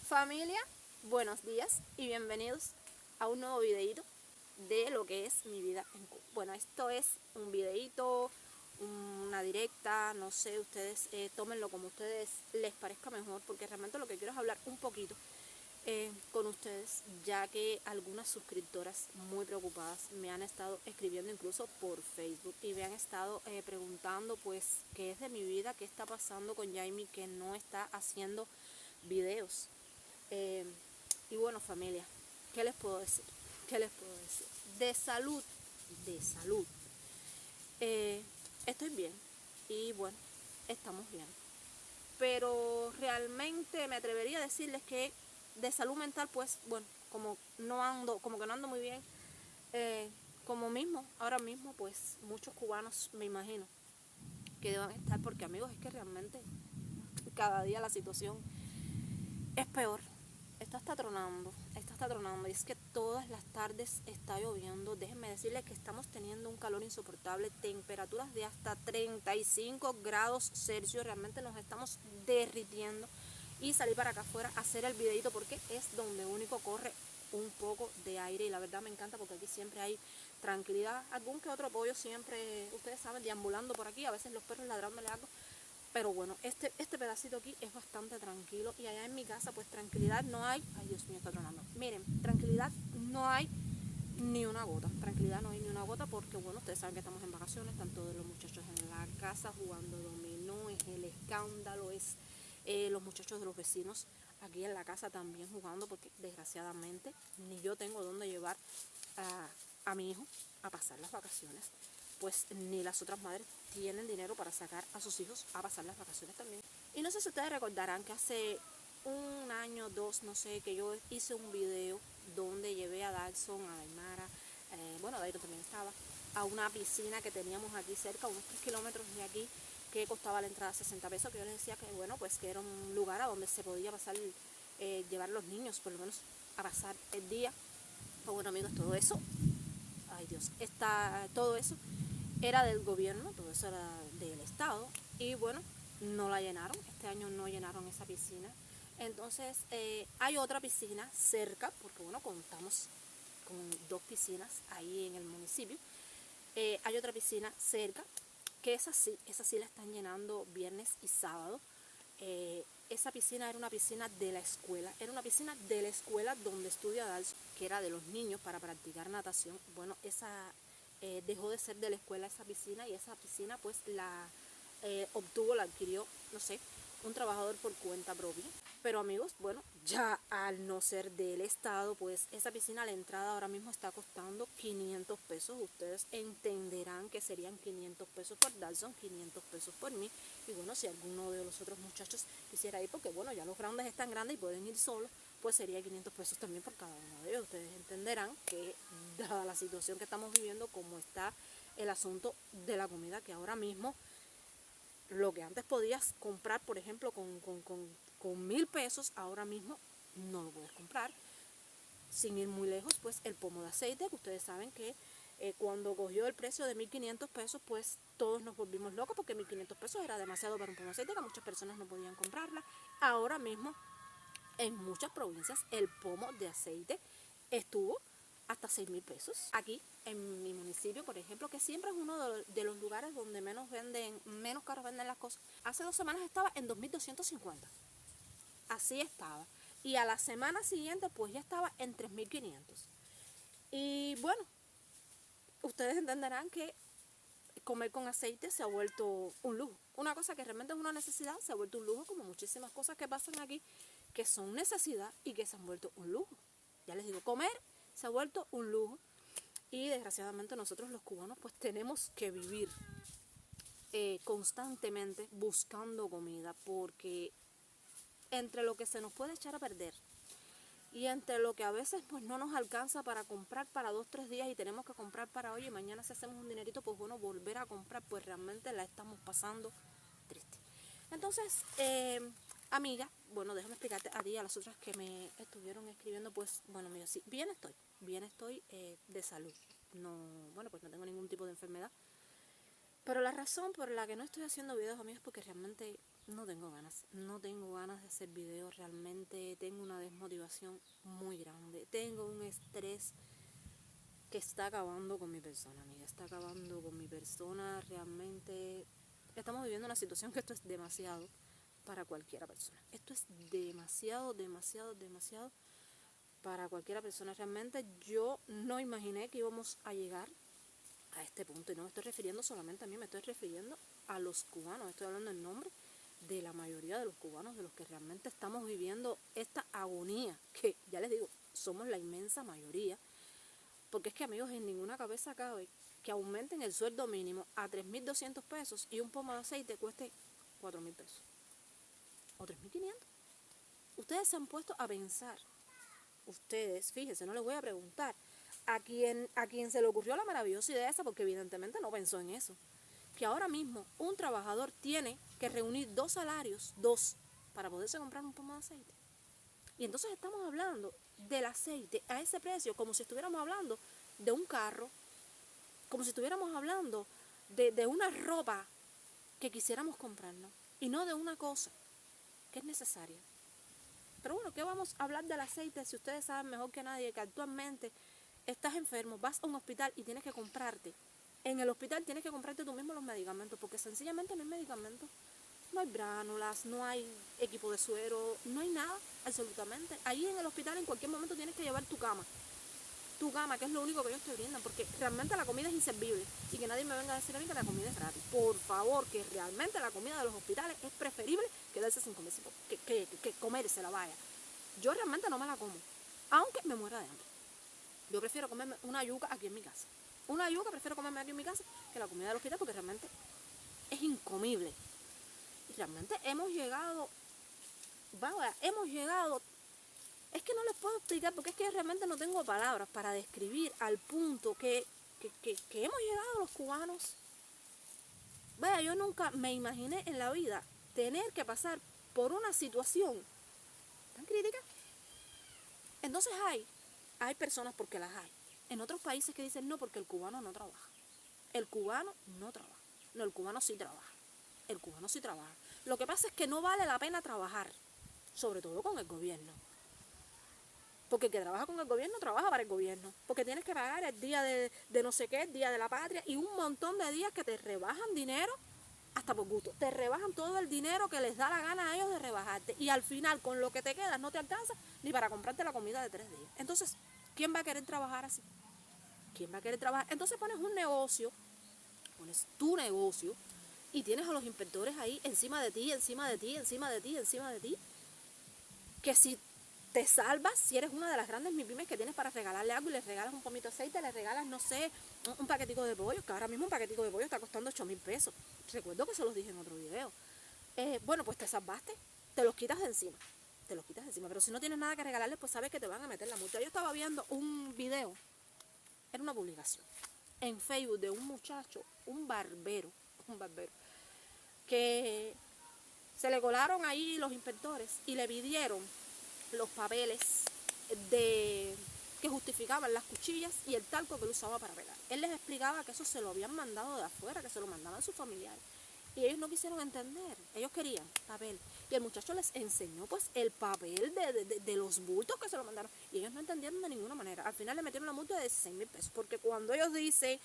Familia, buenos días y bienvenidos a un nuevo videito de lo que es mi vida en Cuba. Bueno, esto es un videito, una directa, no sé, ustedes tómenlo como ustedes les parezca mejor, porque realmente lo que quiero es hablar un poquito con ustedes, ya que algunas suscriptoras muy preocupadas me han estado escribiendo incluso por Facebook y me han estado preguntando pues qué es de mi vida, qué está pasando con Jaime, que no está haciendo videos. Y bueno, familia, ¿qué les puedo decir? ¿Qué les puedo decir? De salud, de salud. Estoy bien y bueno, estamos bien. Pero realmente me atrevería a decirles que de salud mental, pues bueno, como que no ando muy bien, como mismo, ahora mismo, pues muchos cubanos me imagino que deban estar, porque amigos, es que realmente cada día la situación es peor. Esto está tronando y es que todas las tardes está lloviendo. Déjenme decirles que estamos teniendo un calor insoportable, temperaturas de hasta 35 grados Celsius, realmente nos estamos derritiendo. Y salí para acá afuera a hacer el videito porque es donde único corre un poco de aire y la verdad me encanta porque aquí siempre hay tranquilidad, algún que otro pollo siempre, ustedes saben, deambulando por aquí, a veces los perros ladrándole algo. Pero bueno, este pedacito aquí es bastante tranquilo y allá en mi casa pues tranquilidad no hay. Ay, Dios mío, está tronando. Miren, tranquilidad no hay ni una gota. Tranquilidad no hay ni una gota porque bueno, ustedes saben que estamos en vacaciones, están todos los muchachos en la casa jugando dominó, es el escándalo, es los muchachos de los vecinos aquí en la casa también jugando porque desgraciadamente ni yo tengo dónde llevar a mi hijo a pasar las vacaciones, pues ni las otras madres tienen dinero para sacar a sus hijos a pasar las vacaciones también. Y no sé si ustedes recordarán que hace un año, dos, no sé, que yo hice un video donde llevé a Dalson, a Daimara, bueno, Dairo también estaba, a una piscina que teníamos aquí cerca, unos 3 kilómetros de aquí, que costaba la entrada 60 pesos, que yo les decía que bueno, pues que era un lugar a donde se podía pasar, llevar a los niños por lo menos a pasar el día. Pues bueno, amigos, todo eso, ay Dios, todo eso era del gobierno, todo eso era del Estado y bueno, no la llenaron, este año no llenaron esa piscina. Entonces hay otra piscina cerca, porque bueno, contamos con dos piscinas ahí en el municipio. Hay otra piscina cerca, que esa sí la están llenando viernes y sábado. Esa piscina era una piscina de la escuela, donde estudia Dalson, que era de los niños para practicar natación. Bueno, esa dejó de ser de la escuela esa piscina y esa piscina pues la adquirió, no sé, un trabajador por cuenta propia. Pero amigos, bueno, ya al no ser del Estado, pues esa piscina, la entrada ahora mismo está costando 500 pesos. Ustedes entenderán que serían 500 pesos por Dalson, 500 pesos por mí. Y bueno, si alguno de los otros muchachos quisiera ir, porque bueno, ya los grandes están grandes y pueden ir solos, pues sería 500 pesos también por cada uno de ellos. Ustedes entenderán que dada la situación que estamos viviendo, como está el asunto de la comida, que ahora mismo lo que antes podías comprar, por ejemplo, con 1000 pesos, ahora mismo no lo puedes comprar. Sin ir muy lejos, pues el pomo de aceite, que ustedes saben que cuando cogió el precio de 1500 pesos, pues todos nos volvimos locos porque 1500 pesos era demasiado para un pomo de aceite, que muchas personas no podían comprarla. Ahora mismo, en muchas provincias, el pomo de aceite estuvo hasta 6000 pesos. Aquí, en mi municipio, por ejemplo, que siempre es uno de los lugares donde menos caros venden las cosas. Hace 2 semanas estaba en 2250. Así estaba. Y a la semana siguiente, pues ya estaba en 3500. Y bueno, ustedes entenderán que comer con aceite se ha vuelto un lujo. Una cosa que realmente es una necesidad se ha vuelto un lujo, como muchísimas cosas que pasan aquí, que son necesidad y que se han vuelto un lujo. Ya les digo, comer se ha vuelto un lujo y desgraciadamente nosotros los cubanos pues tenemos que vivir constantemente buscando comida, porque entre lo que se nos puede echar a perder y entre lo que a veces pues no nos alcanza para comprar para 2-3 días y tenemos que comprar para hoy y mañana si hacemos un dinerito, pues bueno, volver a comprar, pues realmente la estamos pasando triste. Entonces, amiga, bueno, déjame explicarte a ti y a las otras que me estuvieron escribiendo, pues bueno, mira, sí, bien estoy de salud. No, bueno, pues no tengo ningún tipo de enfermedad. Pero la razón por la que no estoy haciendo videos, amigos, es porque realmente no tengo ganas de hacer videos, realmente tengo una desmotivación muy grande, tengo un estrés que está acabando con mi persona, amiga, está acabando con mi persona, realmente estamos viviendo una situación que esto es demasiado para cualquiera persona, esto es demasiado para cualquiera persona, realmente yo no imaginé que íbamos a llegar a este punto, y no me estoy refiriendo solamente a mí, me estoy refiriendo a los cubanos, estoy hablando en nombre de la mayoría de los cubanos, de los que realmente estamos viviendo esta agonía, que ya les digo, somos la inmensa mayoría, porque es que, amigos, en ninguna cabeza cabe que aumenten el sueldo mínimo a 3.200 pesos y un pomo de aceite cueste 4.000 pesos o 3.500. Ustedes se han puesto a pensar, ustedes, fíjense, no les voy a preguntar a quien se le ocurrió la maravillosa idea esa, porque evidentemente no pensó en eso, que ahora mismo un trabajador tiene que reunir 2 salarios, 2, para poderse comprar un pomo de aceite. Y entonces estamos hablando del aceite a ese precio como si estuviéramos hablando de un carro, como si estuviéramos hablando de una ropa que quisiéramos comprarnos y no de una cosa que es necesaria. Pero bueno, ¿qué vamos a hablar del aceite si ustedes saben mejor que nadie que actualmente estás enfermo, vas a un hospital y tienes que comprarte? En el hospital tienes que comprarte tú mismo los medicamentos, porque sencillamente no hay medicamentos. No hay bránulas, no hay equipo de suero, no hay nada, absolutamente. Ahí en el hospital en cualquier momento tienes que llevar tu cama, que es lo único que ellos te brindan, porque realmente la comida es inservible. Y que nadie me venga a decir a mí que la comida es gratis. Por favor, que realmente la comida de los hospitales es preferible quedarse sin comer, que comerse la vaya. Yo realmente no me la como, aunque me muera de hambre. Yo prefiero comerme una yuca aquí en mi casa. Una yuca prefiero comerme aquí en mi casa que la comida del hospital, porque realmente es incomible. Y realmente hemos llegado, es que no les puedo explicar, porque es que realmente no tengo palabras para describir al punto que hemos llegado los cubanos. Vaya, yo nunca me imaginé en la vida tener que pasar por una situación tan crítica. Entonces hay personas, porque las hay, en otros países que dicen no, porque el cubano no trabaja. El cubano no trabaja. No, el cubano sí trabaja. El cubano sí trabaja. Lo que pasa es que no vale la pena trabajar, sobre todo con el gobierno. Porque el que trabaja con el gobierno trabaja para el gobierno. Porque tienes que pagar el día de no sé qué, el día de la patria, y un montón de días que te rebajan dinero hasta por gusto. Te rebajan todo el dinero que les da la gana a ellos de rebajarte. Y al final, con lo que te quedas, no te alcanza ni para comprarte la comida de 3 días. Entonces, ¿quién va a querer trabajar así? ¿Quién va a querer trabajar? Entonces pones un negocio, pones tu negocio, y tienes a los inspectores ahí encima de ti, que si te salvas, si eres una de las grandes MIPYMES que tienes para regalarle algo y les regalas un pomito de aceite, les regalas, no sé, un paquetico de pollo, que ahora mismo un paquetico de pollo está costando 8.000 pesos. Recuerdo que se los dije en otro video. Bueno, pues te salvaste, te los quitas de encima, pero si no tienes nada que regalarles, pues sabes que te van a meter la multa. Yo estaba viendo un video, era una publicación en Facebook de un muchacho, un barbero, que se le colaron ahí los inspectores y le pidieron los papeles que justificaban las cuchillas y el talco que él usaba para pelar. Él les explicaba que eso se lo habían mandado de afuera, que se lo mandaban sus familiares. Y ellos no quisieron entender, ellos querían papel. Y el muchacho les enseñó pues el papel de los bultos que se lo mandaron. Y ellos no entendieron de ninguna manera. Al final le metieron la multa de 16.000 pesos. Porque cuando ellos dicen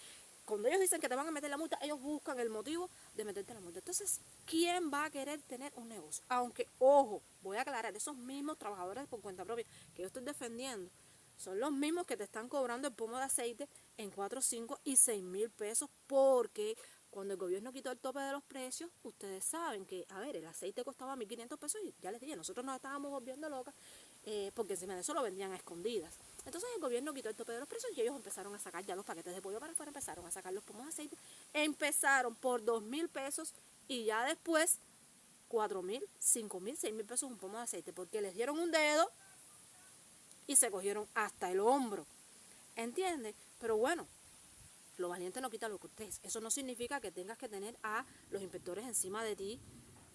que te van a meter la multa, ellos buscan el motivo de meterte la multa. Entonces, ¿quién va a querer tener un negocio? Aunque, ojo, voy a aclarar, esos mismos trabajadores por cuenta propia que yo estoy defendiendo, son los mismos que te están cobrando el pomo de aceite en 4, 5 y 6.000 pesos, porque cuando el gobierno quitó el tope de los precios, ustedes saben que, a ver, el aceite costaba 1.500 pesos y ya les dije, nosotros nos estábamos volviendo locas, porque encima de eso lo vendían a escondidas. Entonces el gobierno quitó el tope de los precios y ellos empezaron a sacar ya los paquetes de pollo para afuera, empezaron a sacar los pomos de aceite, empezaron por 2.000 pesos y ya después 4.000, 5.000, 6.000 pesos un pomo de aceite, porque les dieron un dedo y se cogieron hasta el hombro, ¿entiendes? Pero bueno, lo valiente no quita lo cortés. Eso no significa que tengas que tener a los inspectores encima de ti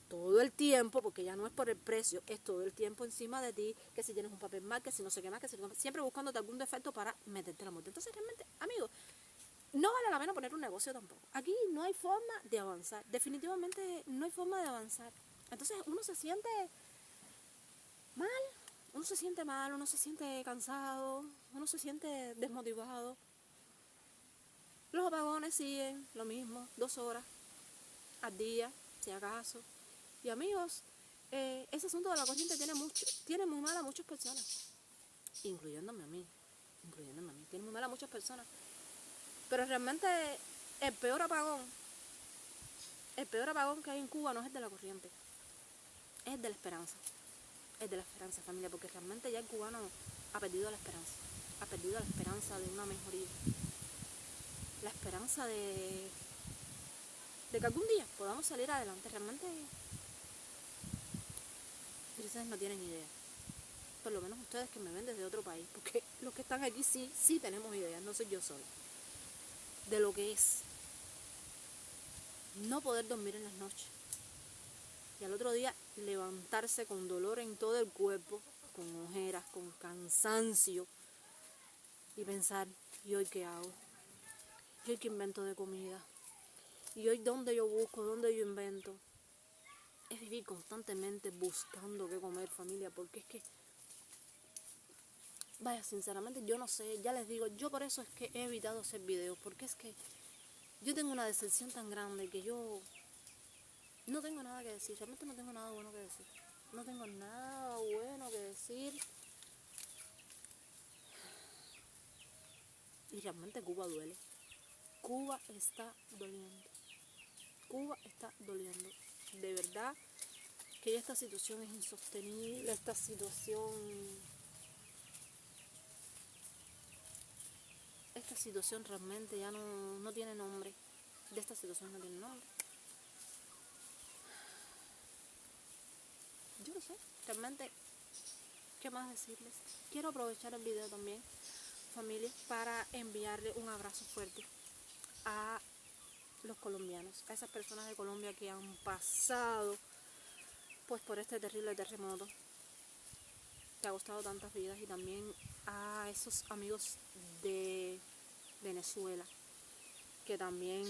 todo el tiempo, porque ya no es por el precio, es todo el tiempo encima de ti, que si tienes un papel mal, que si no sé qué más, que si no, siempre buscándote algún defecto para meterte la multa. Entonces realmente, amigos, no vale la pena poner un negocio tampoco. Aquí no hay forma de avanzar, definitivamente no hay forma de avanzar. Entonces uno se siente mal, uno se siente cansado, uno se siente desmotivado. Los apagones siguen lo mismo, 2 horas al día, si acaso. Y amigos, ese asunto de la corriente tiene muy mal a muchas personas, incluyéndome a mí, tiene muy mal a muchas personas. Pero realmente el peor apagón que hay en Cuba no es el de la corriente, es el de la esperanza. Es de la esperanza, familia, porque realmente ya el cubano ha perdido la esperanza de una mejoría, la esperanza de que algún día podamos salir adelante. Realmente ustedes no tienen idea, por lo menos ustedes que me ven desde otro país, porque los que están aquí sí tenemos ideas, no soy yo sola, de lo que es no poder dormir en las noches y al otro día levantarse con dolor en todo el cuerpo, con ojeras, con cansancio, y pensar, ¿y hoy qué hago? ¿Y hoy qué invento de comida? ¿Y hoy dónde yo busco? ¿Dónde yo invento? Es vivir constantemente buscando qué comer, familia, porque es que, vaya, sinceramente yo no sé, ya les digo, yo por eso es que he evitado hacer videos, porque es que yo tengo una decepción tan grande que yo no tengo nada que decir, realmente no tengo nada bueno que decir. No tengo nada bueno que decir. Y realmente Cuba duele. Cuba está doliendo. Cuba está doliendo. De verdad que esta situación es insostenible. Esta situación realmente ya no tiene nombre. De esta situación no tiene nombre. Yo no sé, realmente, ¿qué más decirles? Quiero aprovechar el video también, familia, para enviarle un abrazo fuerte a los colombianos, a esas personas de Colombia que han pasado pues por este terrible terremoto que ha costado tantas vidas, y también a esos amigos de Venezuela que también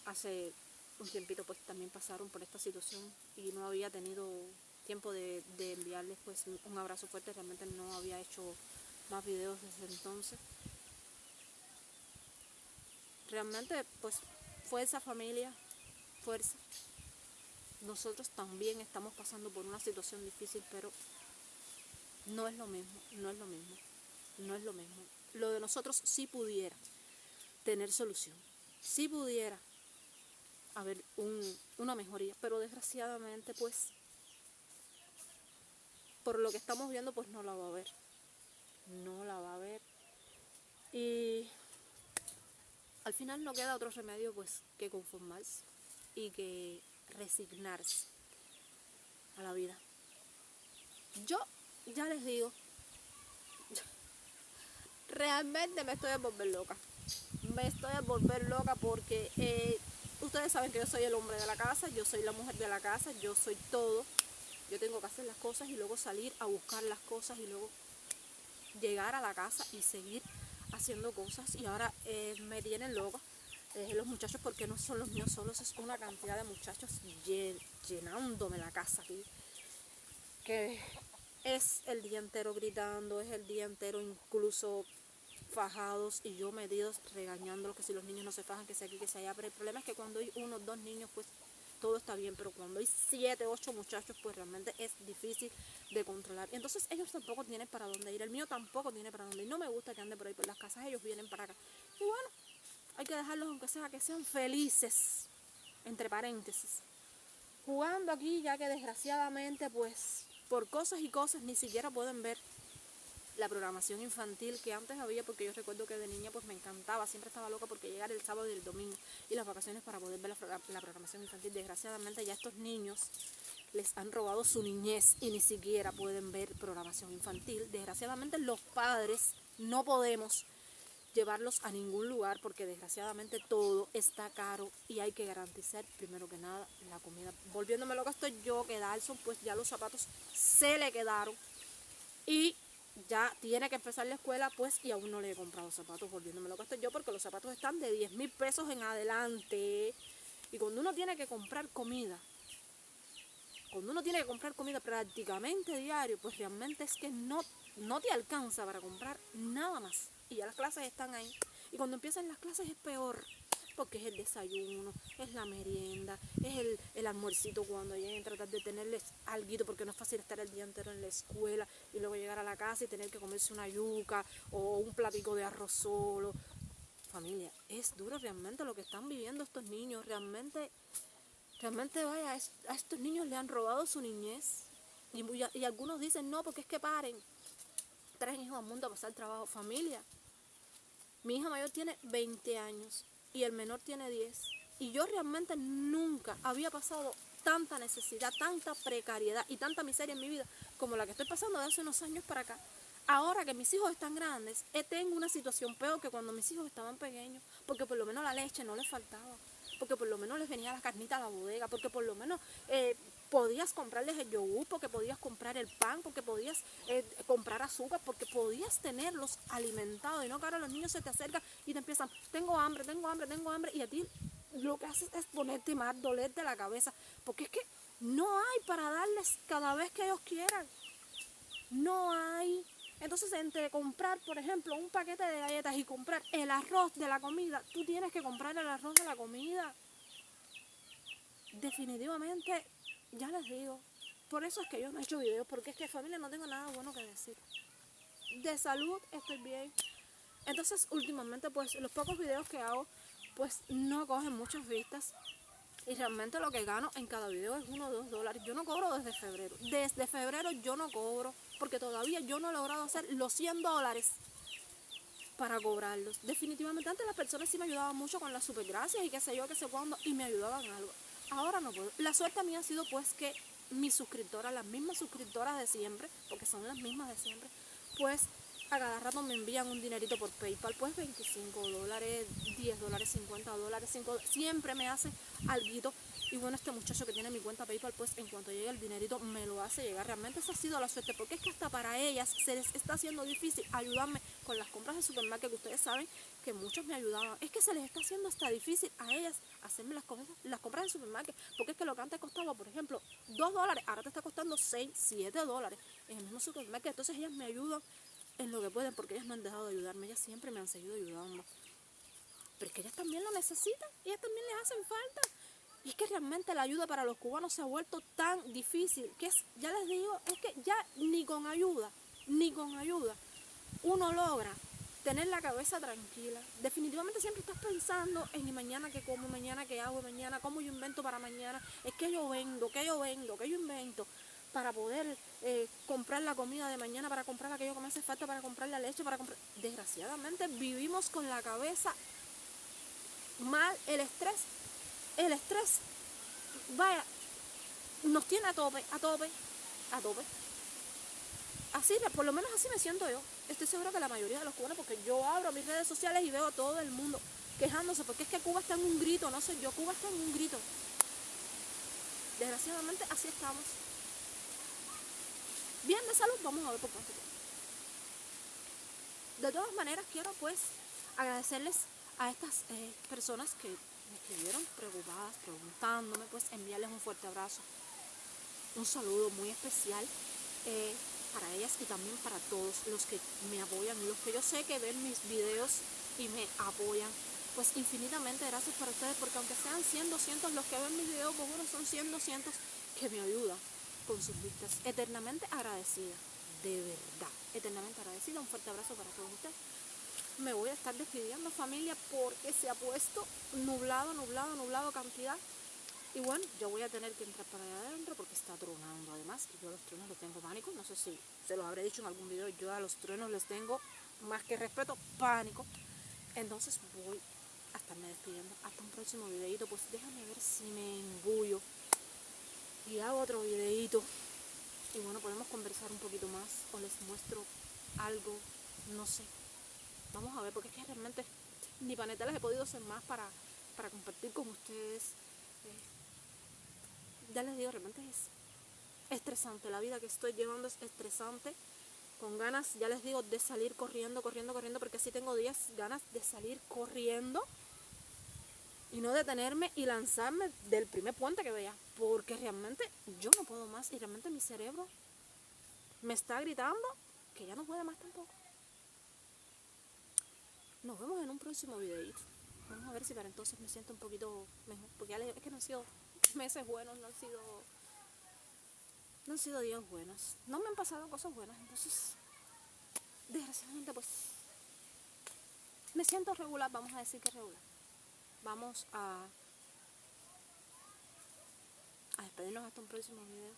hace un tiempito pues también pasaron por esta situación y no había tenido tiempo de enviarles pues un abrazo fuerte. Realmente no había hecho más videos desde entonces. Realmente pues fuerza, familia, fuerza. Nosotros también estamos pasando por una situación difícil, pero no es lo mismo. Lo de nosotros sí pudiera tener solución, sí pudiera haber una mejoría, pero desgraciadamente pues por lo que estamos viendo pues no la va a haber, y al final no queda otro remedio pues que conformarse y que resignarse a la vida. Yo ya les digo, realmente me estoy a volver loca. Porque ustedes saben que yo soy el hombre de la casa, yo soy la mujer de la casa, yo soy todo. Yo tengo que hacer las cosas y luego salir a buscar las cosas y luego llegar a la casa y seguir haciendo cosas. Y ahora me tienen loca los muchachos, porque no son los míos solos, es una cantidad de muchachos llenándome la casa aquí, que es el día entero gritando, es el día entero incluso fajados y yo medidos regañándolos, que si los niños no se fajan, que sea aquí, que sea allá. Pero el problema es que cuando hay 1 o 2 niños pues todo está bien, pero cuando hay 7, 8 muchachos pues realmente es difícil de controlar. Y entonces ellos tampoco tienen para dónde ir, el mío tampoco tiene para dónde ir. No me gusta que ande por ahí por las casas, ellos vienen para acá. Y bueno, hay que dejarlos aunque sea que sean felices, entre paréntesis, jugando aquí, ya que desgraciadamente pues por cosas y cosas ni siquiera pueden ver la programación infantil que antes había, porque yo recuerdo que de niña pues me encantaba, siempre estaba loca porque llegara el sábado y el domingo y las vacaciones para poder ver la programación infantil. Desgraciadamente ya estos niños les han robado su niñez y ni siquiera pueden ver programación infantil. Desgraciadamente los padres no podemos llevarlos a ningún lugar porque desgraciadamente todo está caro y hay que garantizar primero que nada la comida. Volviéndome loca estoy yo, que Dalson pues ya los zapatos se le quedaron y ya tiene que empezar la escuela pues, y aún no le he comprado zapatos. Volviéndome loca estoy yo porque los zapatos están de 10.000 pesos en adelante, y cuando uno tiene que comprar comida cuando uno tiene que comprar comida prácticamente diario, pues realmente es que no te alcanza para comprar nada más. Y ya las clases están ahí. Y cuando empiezan las clases es peor, porque es el desayuno, es la merienda, es el almuercito cuando lleguen, tratar de tenerles alguito, porque no es fácil estar el día entero en la escuela y luego llegar a la casa y tener que comerse una yuca o un platico de arroz solo. Familia, es duro realmente lo que están viviendo estos niños. Realmente vaya, a estos niños le han robado su niñez. Y algunos dicen, no, porque es que paren. Traen hijos al mundo a pasar trabajo. Familia, mi hija mayor tiene 20 años y el menor tiene 10. Y yo realmente nunca había pasado tanta necesidad, tanta precariedad y tanta miseria en mi vida como la que estoy pasando de hace unos años para acá. Ahora que mis hijos están grandes, tengo una situación peor que cuando mis hijos estaban pequeños, porque por lo menos la leche no les faltaba, porque por lo menos les venía la carnita a la bodega, porque por lo menos podías comprarles el yogur, porque podías comprar el pan, porque podías comprar azúcar, porque podías tenerlos alimentados. Y no que ahora los niños se te acercan y te empiezan, tengo hambre, tengo hambre, tengo hambre, y a ti lo que haces es ponerte más, dolerte la cabeza, porque es que no hay para darles cada vez que ellos quieran. No hay. Entonces, entre comprar, por ejemplo, un paquete de galletas y comprar el arroz de la comida, tú tienes que comprar el arroz de la comida. Definitivamente, ya les digo, por eso es que yo no he hecho videos, porque es que familia no tengo nada bueno que decir. De salud estoy bien. Entonces, últimamente, pues, los pocos videos que hago, pues, no cogen muchas vistas. Y realmente lo que gano en cada video es $1 o $2. Yo no cobro desde febrero. Desde febrero yo no cobro, porque todavía yo no he logrado hacer los $100 para cobrarlos. Definitivamente antes las personas sí me ayudaban mucho con las supergracias y qué sé yo, qué sé cuándo, y me ayudaban en algo. Ahora no puedo. La suerte mía ha sido pues que mis suscriptoras, las mismas suscriptoras de siempre, porque son las mismas de siempre, pues a cada rato me envían un dinerito por PayPal, pues $25, $10, $50, $5, siempre me hace alguito. Y bueno, este muchacho que tiene mi cuenta PayPal, pues en cuanto llegue el dinerito me lo hace llegar. Realmente esa ha sido la suerte, porque es que hasta para ellas se les está haciendo difícil ayudarme con las compras de supermercado, que ustedes saben que muchos me ayudaban. Es que se les está haciendo hasta difícil a ellas hacerme las compras de supermercado, porque es que lo que antes costaba, por ejemplo, $2, ahora te está costando $6, $7 en el mismo supermercado. Entonces ellas me ayudan en lo que pueden, porque ellas no han dejado de ayudarme, ellas siempre me han seguido ayudando. Pero es que ellas también lo necesitan, ellas también les hacen falta. Y es que realmente la ayuda para los cubanos se ha vuelto tan difícil, que ya les digo, es que ya ni con ayuda, uno logra tener la cabeza tranquila. Definitivamente siempre estás pensando en y mañana qué como, mañana qué hago, mañana cómo yo invento para mañana, es que yo vendo, que yo invento para poder comprar la comida de mañana, para comprar aquello que me hace falta, para comprar la leche, para comprar. Desgraciadamente vivimos con la cabeza mal. El estrés, vaya, nos tiene a tope. Así, por lo menos así me siento yo. Estoy segura que la mayoría de los cubanos, porque yo abro mis redes sociales y veo a todo el mundo quejándose, porque es que Cuba está en un grito, no sé yo, Cuba está en un grito. Desgraciadamente así estamos. Bien de salud, vamos a ver por cuánto tiempo. De todas maneras, quiero pues agradecerles a estas personas que me escribieron preocupadas, preguntándome, pues enviarles un fuerte abrazo, un saludo muy especial para ellas y también para todos los que me apoyan, los que yo sé que ven mis videos y me apoyan. Pues infinitamente gracias para ustedes, porque aunque sean 100, 200 los que ven mis videos, pues bueno, son 100, 200 que me ayudan con sus vistas. Eternamente agradecida, de verdad, eternamente agradecida. Un fuerte abrazo para todos ustedes. Me voy a estar despidiendo, familia, porque se ha puesto nublado cantidad. Y bueno, yo voy a tener que entrar para allá adentro porque está tronando además. Y yo a los truenos les tengo pánico. No sé si se los habré dicho en algún video. Yo a los truenos les tengo, más que respeto, pánico. Entonces voy a estarme despidiendo. Hasta un próximo videito. Pues déjame ver si me embullo y hago otro videito. Y bueno, podemos conversar un poquito más o les muestro algo, no sé. Vamos a ver, porque es que realmente ni panetelas he podido hacer más para compartir con ustedes. Ya les digo, realmente es estresante. La vida que estoy llevando es estresante. Con ganas, ya les digo, de salir corriendo, porque así tengo días ganas de salir corriendo. y no detenerme y lanzarme del primer puente que vea, porque realmente yo no puedo más y realmente mi cerebro me está gritando que ya no puede más tampoco. Nos vemos en un próximo videito. Vamos a ver si para entonces me siento un poquito mejor, porque ya es que no han sido meses buenos, no han sido días buenos, no me han pasado cosas buenas, entonces desgraciadamente pues me siento regular, vamos a decir que regular. Vamos a despedirnos hasta un próximo video.